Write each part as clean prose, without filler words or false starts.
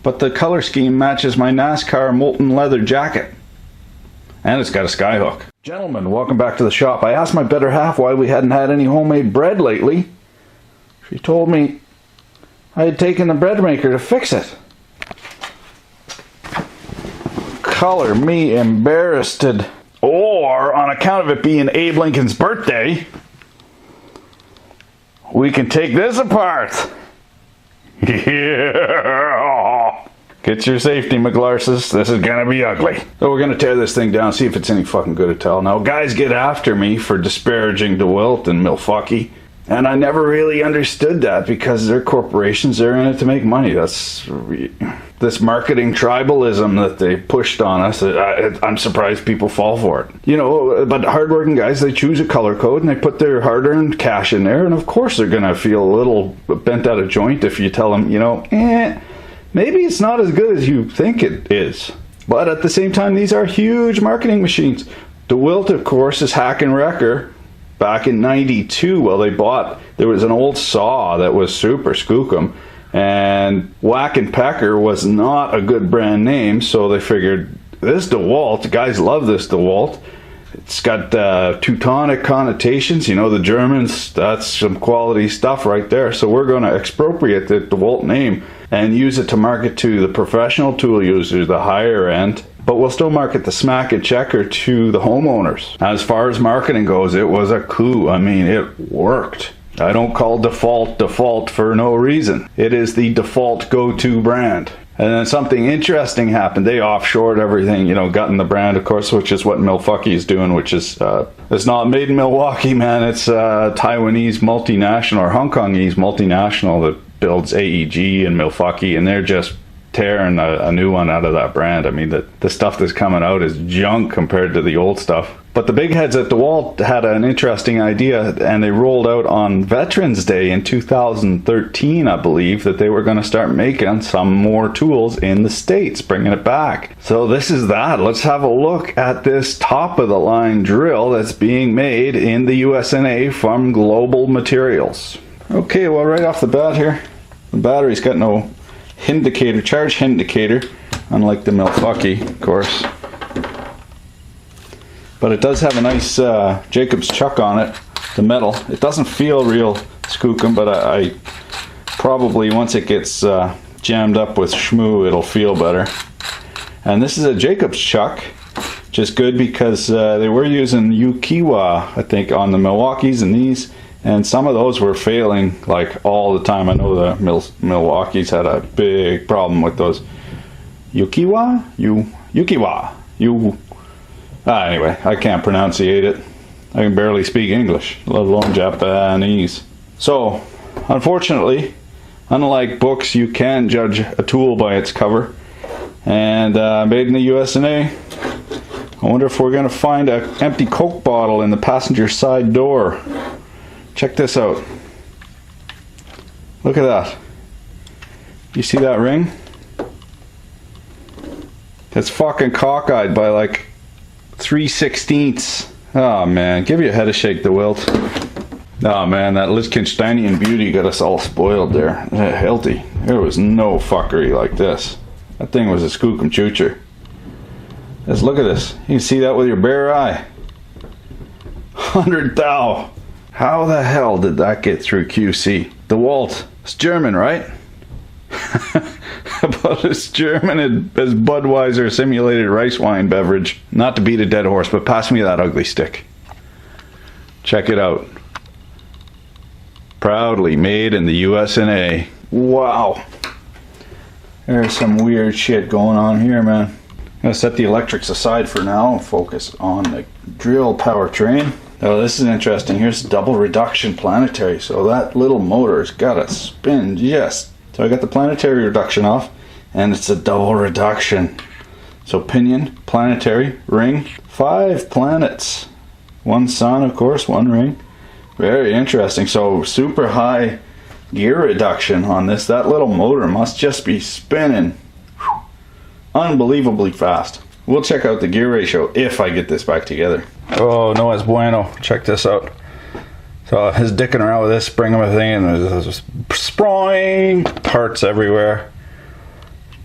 but the color scheme matches my NASCAR molten leather jacket. And it's got a skyhook. Gentlemen, welcome back to the shop. I asked my better half why we hadn't had any homemade bread lately. She told me I had taken the bread maker to fix it. Color me embarrassed. Or, on account of it being Abe Lincoln's birthday, we can take this apart. Yeah. Get your safety, McGlarses. This is gonna be ugly. So we're gonna tear this thing down, see if it's any fucking good at all. Now, guys get after me for disparaging DeWalt and Milwaukee. And I never really understood that because they're corporations, they're in it to make money. That's this marketing tribalism that they pushed on us. I'm surprised people fall for it. You know, but hardworking guys, they choose a color code and they put their hard-earned cash in there. And of course they're going to feel a little bent out of joint if you tell them, you know, maybe it's not as good as you think it is. But at the same time, these are huge marketing machines. DeWalt, of course, is Hack and Wrecker. Back in '92, well, there was an old saw that was super skookum, and Whack and Pecker was not a good brand name, so they figured, this DeWalt, guys love this DeWalt. It's got Teutonic connotations, you know, the Germans, that's some quality stuff right there, so we're going to expropriate the DeWalt name and use it to market to the professional tool users, the higher end. But we'll still market the Smack and Checker to the homeowners. As far as marketing goes, it was a coup. I mean, it worked. I don't call default for no reason. It is the default go-to brand. And then something interesting happened. They offshored everything, you know, gotten the brand, of course, which is what Milwaukee is doing, which is, it's not made in Milwaukee, man. It's Taiwanese multinational or Hong Kongese multinational that builds AEG and Milwaukee, and they're just tearing a new one out of that brand. I mean, the stuff that's coming out is junk compared to the old stuff. But the big heads at DeWalt had an interesting idea, and they rolled out on Veterans Day in 2013, I believe, that they were going to start making some more tools in the States, bringing it back. So this is that. Let's have a look at this top-of-the-line drill that's being made in the USA from Global Materials. Okay, well, right off the bat here, the battery's got no indicator, charge indicator, unlike the Milwaukee, of course. But it does have a nice Jacob's chuck on it, the metal. It doesn't feel real skookum, but I probably, once it gets jammed up with shmoo, it'll feel better. And this is a Jacob's chuck, which is good because they were using Ukiwa, I think, on the Milwaukees and these. And some of those were failing like all the time. I know the Milwaukees had a big problem with those. Ukiwa? Ukiwa. Anyway, I can't pronunciate it. I can barely speak English, let alone Japanese. So, unfortunately, unlike books, you can judge a tool by its cover. And made in the USA. I wonder if we're going to find an empty Coke bottle in the passenger side door. Check this out. Look at that. You see that ring? That's fucking cockeyed by like 3/16. Oh man, give your head a shake, DeWalt. Oh man, that Liechtensteinian beauty got us all spoiled there. Healthy. There was no fuckery like this. That thing was a skookum choocher. Just look at this. You can see that with your bare eye. 100 thou. How the hell did that get through QC? DeWalt. It's German, right? About as German as Budweiser simulated rice wine beverage. Not to beat a dead horse, but pass me that ugly stick. Check it out. Proudly made in the USA. Wow. There's some weird shit going on here, man. I'm gonna set the electrics aside for now and focus on the drill powertrain. Oh, this is interesting. Here's double reduction planetary. So that little motor's got to spin, yes. So I got the planetary reduction off, and it's a double reduction. So pinion, planetary, ring, 5 planets. 1 sun, of course, 1 ring. Very interesting. So super high gear reduction on this. That little motor must just be spinning unbelievably fast. We'll check out the gear ratio if I get this back together. Oh, no es bueno. Check this out. So his dicking around with this, bringing my thing, and there's sproing parts everywhere.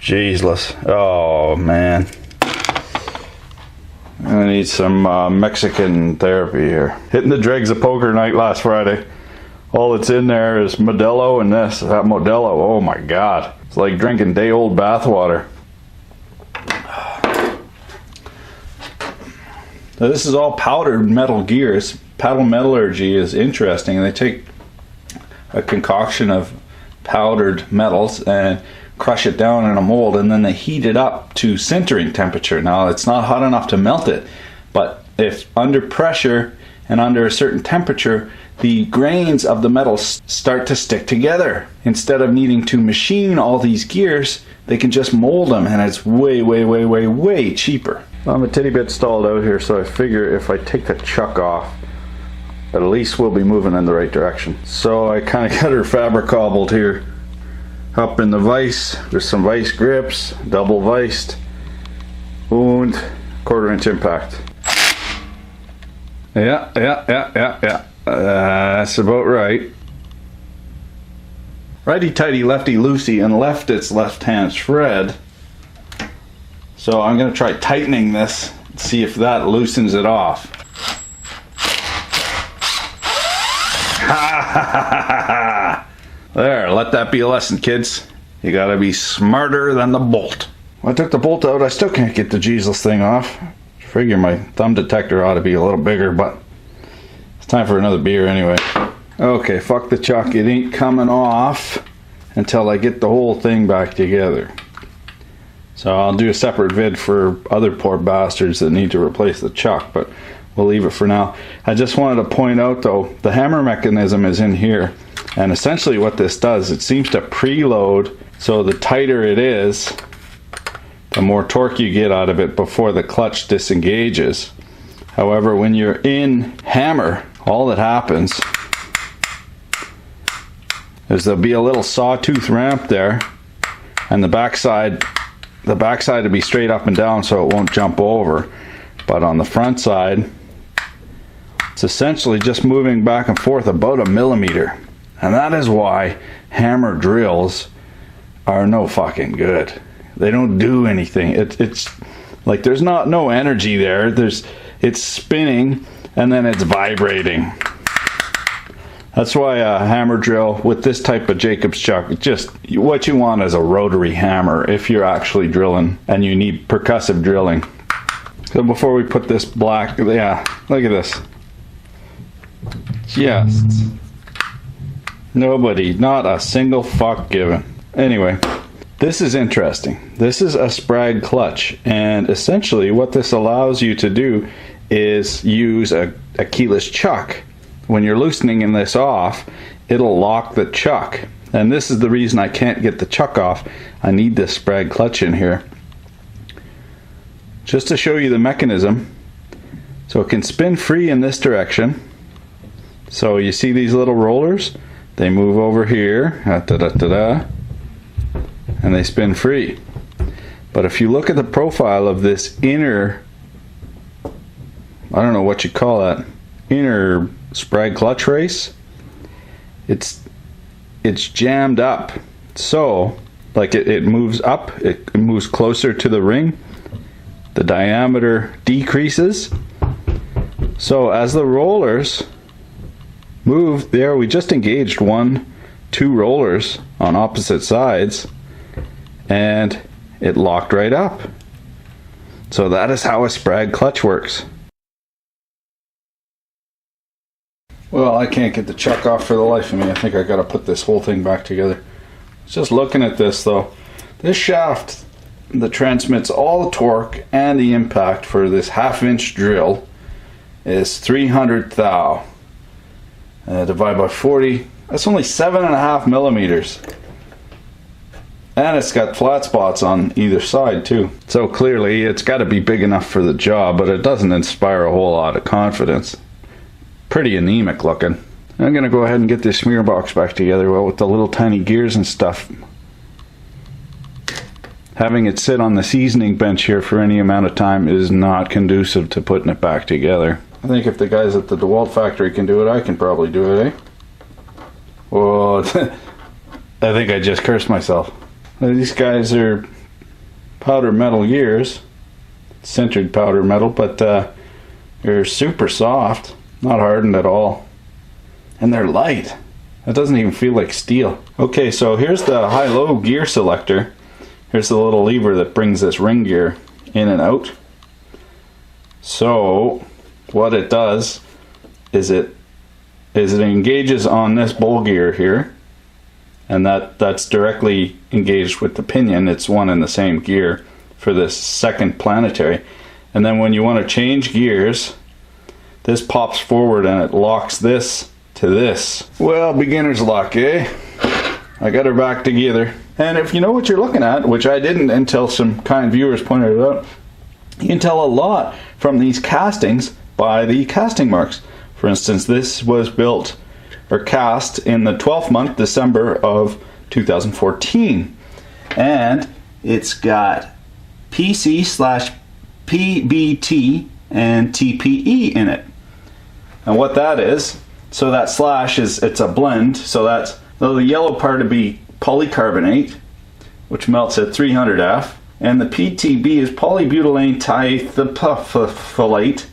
Jesus. Oh, man. I need some Mexican therapy here. Hitting the dregs of poker night last Friday. All that's in there is Modelo and this. That Modelo, oh my God. It's like drinking day-old bathwater. Now this is all powdered metal gears. Paddle metallurgy is interesting. They take a concoction of powdered metals and crush it down in a mold, and then they heat it up to sintering temperature. Now it's not hot enough to melt it, but if under pressure and under a certain temperature, the grains of the metal start to stick together. Instead of needing to machine all these gears, they can just mold them, and it's way cheaper. I'm a titty bit stalled out here, so I figure if I take the chuck off, at least we'll be moving in the right direction. So I kind of got her fabric cobbled here. Up in the vise, there's some vise grips, double viced, and 1/4 inch impact. Yeah. That's about right. Righty tighty, lefty loosey, and left its left hand shred. So I'm going to try tightening this, see if that loosens it off. There, let that be a lesson, kids. You gotta be smarter than the bolt. When I took the bolt out, I still can't get the Jesus thing off. I figure my thumb detector ought to be a little bigger, but it's time for another beer anyway. Okay, fuck the chuck. It ain't coming off until I get the whole thing back together. So I'll do a separate vid for other poor bastards that need to replace the chuck, but we'll leave it for now. I just wanted to point out though, the hammer mechanism is in here. And essentially what this does, it seems to preload, so the tighter it is, the more torque you get out of it before the clutch disengages. However, when you're in hammer, all that happens is there'll be a little sawtooth ramp there, and the backside will be straight up and down so it won't jump over. But on the front side, it's essentially just moving back and forth about 1 millimeter. And that is why hammer drills are no fucking good. They don't do anything. It's like there's no energy there. It's spinning and then it's vibrating. That's why a hammer drill with this type of Jacob's chuck, just what you want is a rotary hammer if you're actually drilling and you need percussive drilling. So before we put this black, yeah, look at this. Just nobody, not a single fuck given. Anyway, this is interesting. This is a Sprag clutch, and essentially what this allows you to do is use a keyless chuck. When you're loosening this off, it'll lock the chuck. And this is the reason I can't get the chuck off. I need this Sprag clutch in here. Just to show you the mechanism. So it can spin free in this direction. So you see these little rollers? They move over here, and they spin free. But if you look at the profile of this inner, I don't know what you call that, inner Sprag clutch race, it's jammed up. So, like it moves up, it moves closer to the ring, the diameter decreases. So as the rollers move, there we just engaged 2 rollers on opposite sides and it locked right up. So that is how a Sprag clutch works. Well, I can't get the chuck off for the life of me. I think I gotta put this whole thing back together. Just looking at this though, this shaft that transmits all the torque and the impact for this 1/2 inch drill is 300 thou. Divide by 40, that's only 7.5 millimeters. And it's got flat spots on either side too. So clearly it's got to be big enough for the job, but it doesn't inspire a whole lot of confidence. Pretty anemic looking. I'm going to go ahead and get this smear box back together, well, with the little tiny gears and stuff. Having it sit on the seasoning bench here for any amount of time is not conducive to putting it back together. I think if the guys at the DeWalt factory can do it, I can probably do it, eh? Well, I think I just cursed myself. These guys are powder metal gears, sintered powder metal, but they're super soft, not hardened at all, and they're light. It doesn't even feel like steel. Okay, so here's the high-low gear selector. Here's the little lever that brings this ring gear in and out. So what it does is it engages on this bowl gear here, and that's directly engaged with the pinion. It's one and the same gear for this second planetary. And then when you want to change gears, this pops forward and it locks this to this. Well, beginner's luck, eh? I got her back together. And if you know what you're looking at, which I didn't until some kind viewers pointed it out, you can tell a lot from these castings by the casting marks. For instance, this was built or cast in the 12th month, December of 2014. And it's got PC/PBT and TPE in it. And what that is, so that slash is, it's a blend, so that's, the yellow part would be polycarbonate, which melts at 300F, and the PTB is polybutylene triethylfolate,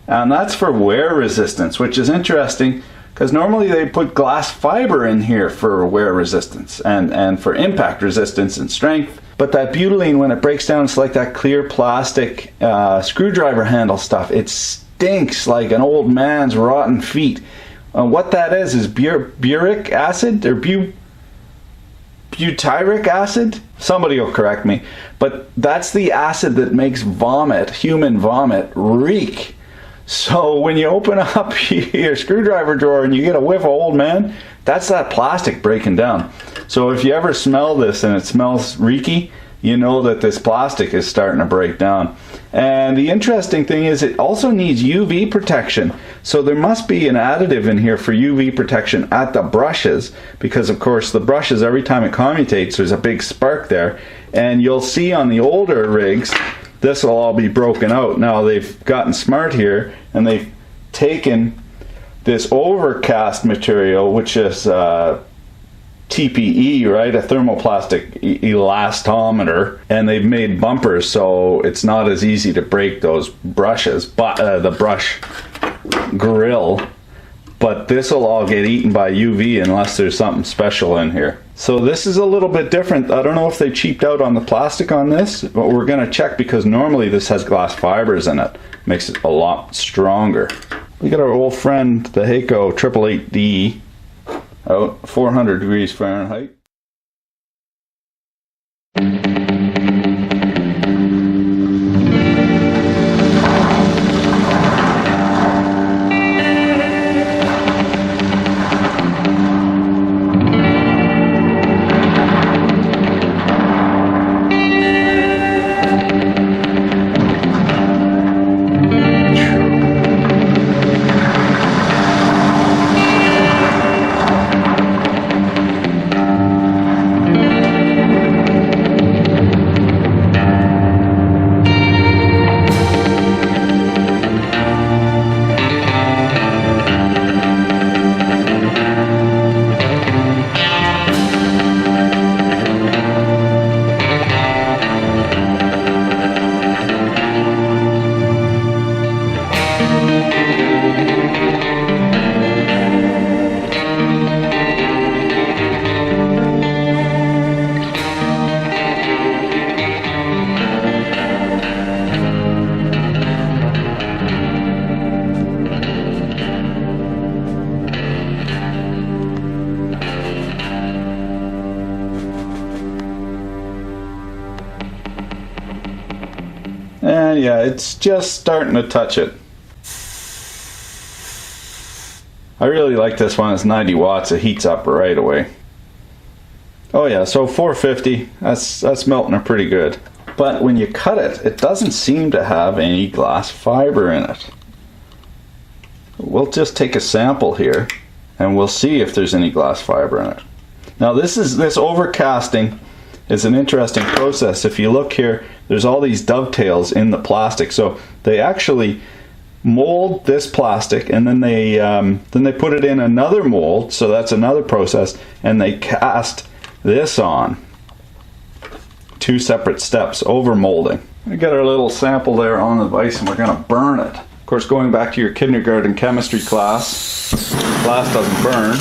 and that's for wear resistance, which is interesting because normally they put glass fiber in here for wear resistance and for impact resistance and strength. But that butylene, when it breaks down, it's like that clear plastic screwdriver handle stuff. It stinks like an old man's rotten feet. What that is buric acid or butyric acid? Somebody will correct me. But that's the acid that makes vomit, human vomit, reek. So when you open up your screwdriver drawer and you get a whiff of old man, that's that plastic breaking down. So if you ever smell this and it smells reeky, you know that this plastic is starting to break down. And the interesting thing is it also needs UV protection. So there must be an additive in here for UV protection at the brushes, because of course the brushes, every time it commutates, there's a big spark there. And you'll see on the older rigs, this will all be broken out. Now they've gotten smart here and they've taken this overcast material, which is TPE, right, a thermoplastic elastomer, and they've made bumpers so it's not as easy to break those brushes, but the brush grill. But this will all get eaten by UV unless there's something special in here. So this is a little bit different. I don't know if they cheaped out on the plastic on this, but we're going to check because normally this has glass fibers in it. Makes it a lot stronger. We got our old friend, the Heiko 888D, out 400 degrees Fahrenheit. And yeah, it's just starting to touch it. I really like this one. It's 90 watts. It heats up right away. Oh yeah, so 450. That's melting her pretty good. But when you cut it, it doesn't seem to have any glass fiber in it. We'll just take a sample here and we'll see if there's any glass fiber in it. Now this overcasting is an interesting process. If you look here, there's all these dovetails in the plastic. So they actually mold this plastic and then they put it in another mold. So that's another process, and they cast this on 2 separate steps over molding. We got our little sample there on the vise and we're going to burn it. Of course, going back to your kindergarten chemistry class, glass doesn't burn.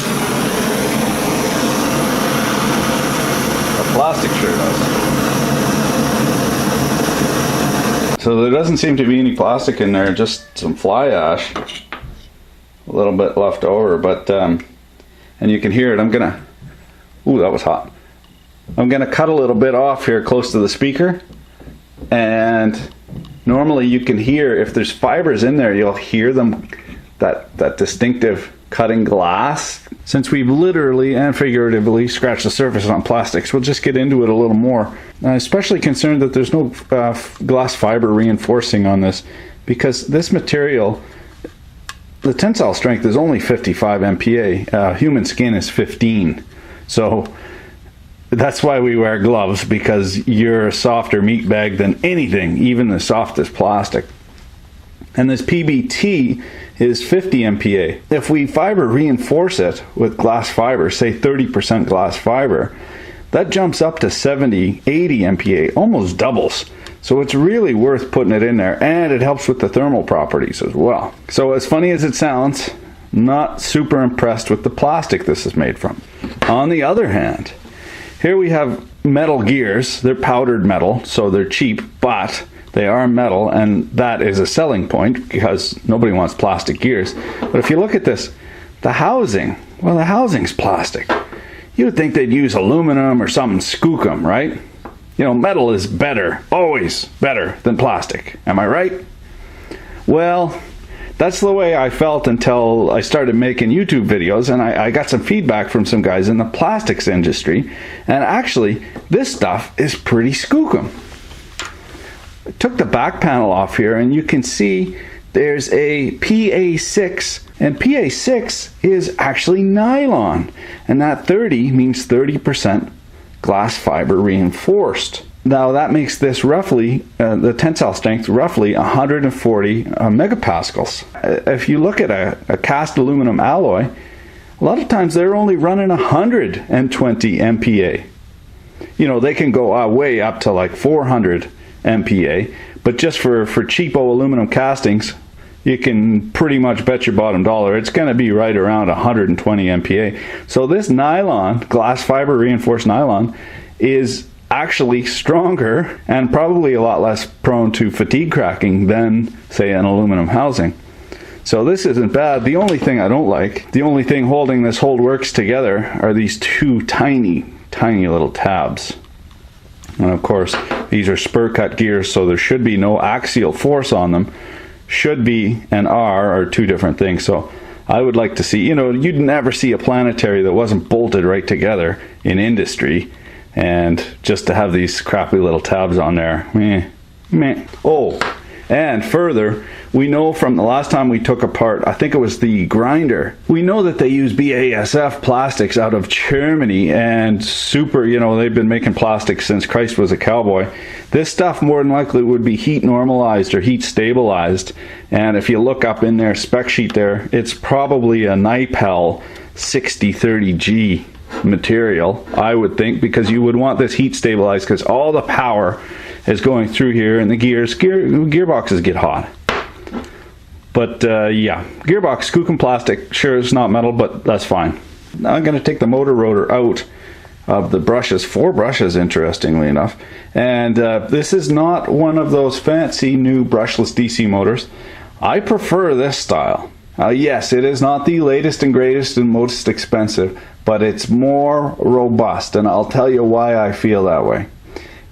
But plastic sure does. So there doesn't seem to be any plastic in there, just some fly ash. A little bit left over, but, and you can hear it. I'm going to, ooh, that was hot. I'm going to cut a little bit off here close to the speaker, and normally you can hear, if there's fibers in there, you'll hear them, that distinctive cutting glass. Since we've literally and figuratively scratched the surface on plastics, we'll just get into it a little more. I'm especially concerned that there's no glass fiber reinforcing on this, because this material, the tensile strength is only 55 MPa. Human skin is 15. So that's why we wear gloves, because you're a softer meat bag than anything, even the softest plastic. And this PBT is 50 MPa. If we fiber reinforce it with glass fiber, say 30% glass fiber, that jumps up to 70, 80 MPa, almost doubles. So it's really worth putting it in there, and it helps with the thermal properties as well. So as funny as it sounds, not super impressed with the plastic this is made from. On the other hand, here we have metal gears. They're powdered metal, so they're cheap, but they are metal, and that is a selling point because nobody wants plastic gears. But if you look at this, the housing, well, the housing's plastic. You would think they'd use aluminum or something skookum, right? You know, metal is better, always better than plastic. Am I right? Well, that's the way I felt until I started making YouTube videos, and I got some feedback from some guys in the plastics industry, and actually, this stuff is pretty skookum. I took the back panel off here, and you can see there's a PA6, and PA6 is actually nylon, and that 30 means 30% glass fiber reinforced. Now that makes this roughly, the tensile strength, roughly 140 megapascals. If you look at a cast aluminum alloy, a lot of times they're only running 120 MPa. You know, they can go way up to like 400 MPa, but just for cheapo aluminum castings, you can pretty much bet your bottom dollar it's going to be right around 120 MPa. So this nylon, glass fiber reinforced nylon, is actually stronger and probably a lot less prone to fatigue cracking than, say, an aluminum housing. So this isn't bad. The only thing I don't like, the only thing holding this whole works together are these 2 tiny little tabs. And of course, these are spur cut gears, so there should be no axial force on them. Should be and are 2 different things. So I would like to see, you know, you'd never see a planetary that wasn't bolted right together in industry, and just to have these crappy little tabs on there, meh. Oh, and further, we know from the last time we took apart, I think it was the grinder, we know that they use BASF plastics out of Germany, and super, you know, they've been making plastics since Christ was a cowboy. This stuff more than likely would be heat normalized or heat stabilized, and if you look up in their spec sheet there, it's probably a Nipel 6030G material, I would think, because you would want this heat stabilized, because all the power is going through here, and the gearboxes get hot. But yeah, gearbox, skookum plastic, sure it's not metal, but that's fine. Now I'm going to take the motor rotor out of the brushes, 4 brushes interestingly enough, and this is not one of those fancy new brushless DC motors. I prefer this style. Yes, it is not the latest and greatest and most expensive, but it's more robust, and I'll tell you why I feel that way.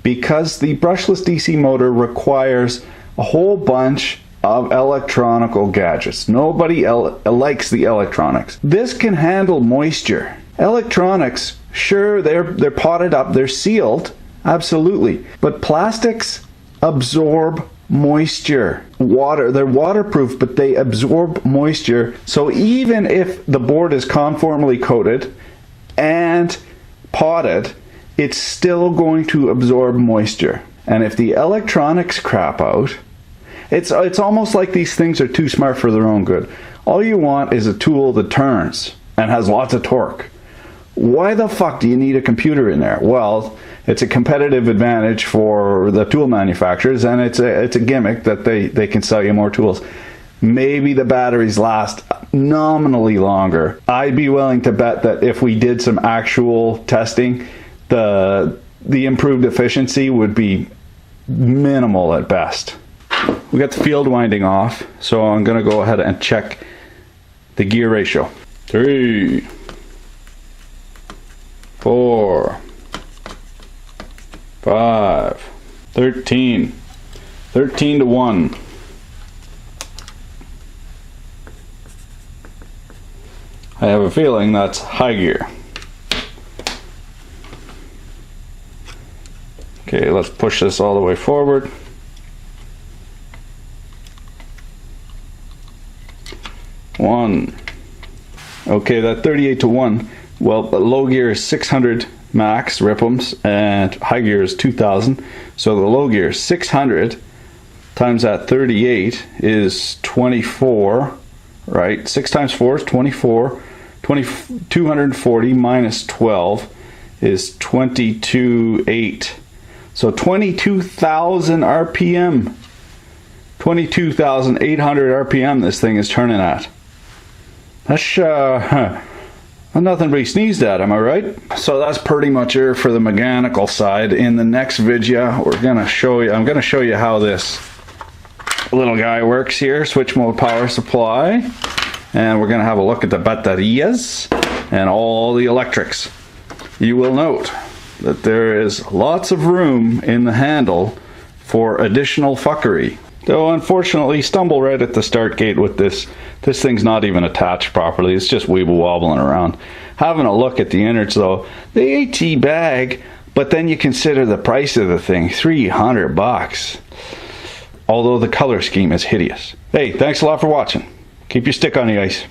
Because the brushless DC motor requires a whole bunch of electronical gadgets. Nobody likes the electronics. This can handle moisture. Electronics, sure, they're potted up, they're sealed, absolutely. But plastics absorb moisture. Water, they're waterproof, but they absorb moisture. So even if the board is conformally coated and potted, it's still going to absorb moisture. And if the electronics crap out, it's almost like these things are too smart for their own good. All you want is a tool that turns and has lots of torque. Why the fuck do you need a computer in there? Well, It's a competitive advantage for the tool manufacturers, and it's a gimmick that they can sell you more tools. Maybe the batteries last nominally longer. I'd be willing to bet that if we did some actual testing, the improved efficiency would be minimal at best. We got the field winding off, so I'm going to go ahead and check the gear ratio. 3, 4, 5, 13 to 1. I have a feeling that's high gear. Okay, let's push this all the way forward. 1. Okay, that 38 to 1. Well, low gear is 600 max RPMs and high gear is 2000. So the low gear 600 times that 38 is 24, right? 6 times 4 is 24. 240 minus 12 is 22.8. So 22,000 RPM. 22,800 RPM this thing is turning at. That's nothing to be sneezed at, am I right? So that's pretty much it for the mechanical side. In the next video, I'm gonna show you how this little guy works here, switch mode power supply, and we're gonna have a look at the baterias and all the electrics. You will note that there is lots of room in the handle for additional fuckery. Though unfortunately stumble right at the start gate with this. This thing's not even attached properly. It's just weeble wobbling around. Having a look at the innards though, the AT bag, but then you consider the price of the thing, $300. Although the color scheme is hideous. Hey, thanks a lot for watching. Keep your stick on the ice.